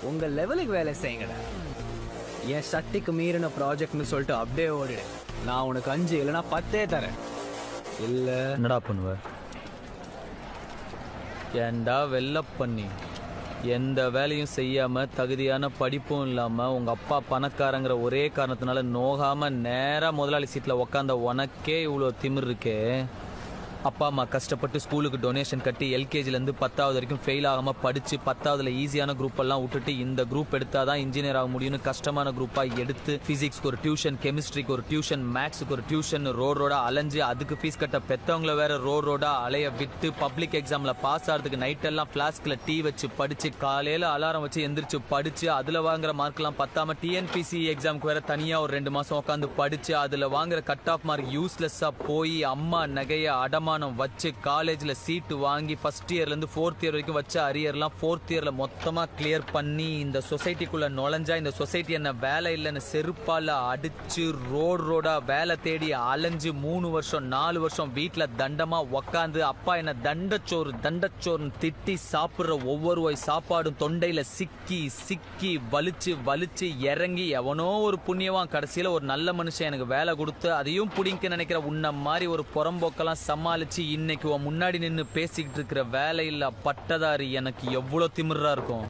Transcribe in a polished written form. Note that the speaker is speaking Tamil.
உங்க லெவலுக்கு வேலை செய்யுங்கடா. என் சக்திக்கு மீறின ப்ராஜெக்ட்னு சொல்லிட்டு அப்படியே ஓடிடு. நான் உனக்கு 5 இல்லைன்னா 10 தரேன். இல்ல என்னடா பண்ணுவ? ஏண்டா வெள்ள பண்ணி எந்த வேலையும் செய்யாம தகுதியான படிப்பும் இல்லாம உங்க அப்பா பணக்காரங்கிற ஒரே காரணத்தினால நோகாம நேரா முதலாளி சீட்ல உக்காந்த உனக்கே இவ்வளோ திமிர் இருக்கே. அப்பா அம்மா கஷ்டப்பட்டு ஸ்கூலுக்கு டொனேஷன் கட்டி எல்கேஜிலேருந்து 10வது வரைக்கும் ஃபெயில் ஆகாமல் படித்து 10வதுல ஈஸியான குரூப் எல்லாம் விட்டுட்டு இந்த குரூப் எடுத்தால் தான் இன்ஜினியர் ஆக முடியும்னு கஷ்டமான குரூப்பாக எடுத்து ஃபிசிக்ஸ்க்கு ஒரு டியூஷன், கெமிஸ்ட்ரிக்கு ஒரு டியூஷன், மேக்ஸுக்கு ஒரு டியூஷன் ரோடா அலைஞ்சு அதுக்கு ஃபீஸ் கட்ட பெற்றவங்கள வேற ரோடா அலைய விட்டு பப்ளிக் எக்ஸாமில் பாஸ் ஆகிறதுக்கு நைட்டெல்லாம் ஃப்ளாஸ்கில் டீ வச்சு படித்து காலையில் அலாரம் வச்சு எந்திரிச்சு படித்து அதில் வாங்குற மார்க்லாம் பத்தாம டிஎன்பிசி எக்ஸாமுக்கு வேற தனியாக ஒரு 2 மாதம் உட்காந்து படித்து அதில் வாங்குற கட் ஆஃப் மார்க் யூஸ்லெஸ்ஸாக போய் அம்மா நகைய அடமா வச்சு காலேஜ்ல சீட்டு வாங்கி ஃபர்ஸ்ட் இயர்ல இருந்து 4th இயர் வரைக்கும் வச்ச அரியர்லாம் 4th இயர்ல மொத்தமா கிளியர் பண்ணி இந்த சொசைட்டிக்குள்ள நுழைஞ்சா இந்த சொசைட்டி என்ன வேலை இல்லைன்னு செருப்பால அடிச்சு ரோடா வேலை தேடி அலைஞ்சு 3 வருஷம் 4 வருஷம் வீட்டுல தண்டமா உக்காந்து அப்பா என்ன தண்டச்சோறுன்னு திட்டி சாப்பிடுற ஒவ்வொரு வாய் சாப்பாடும் தொண்டையில சிக்கி வலிச்சு இறங்கி எவனோ ஒரு புண்ணியவான் கடைசியில ஒரு நல்ல மனுஷன் எனக்கு வேலை கொடுத்து அதையும் பிடிக்க நினைக்கிற உன்ன மாதிரி ஒரு புறம்போக்கெல்லாம் சமாளி இன்னைக்கு முன்னாடி நின்னு பேசிக்கிட்டு இருக்கிற வேலையில்லா பட்டதாரி எனக்கு எவ்வளவு திமிரா இருக்கும்.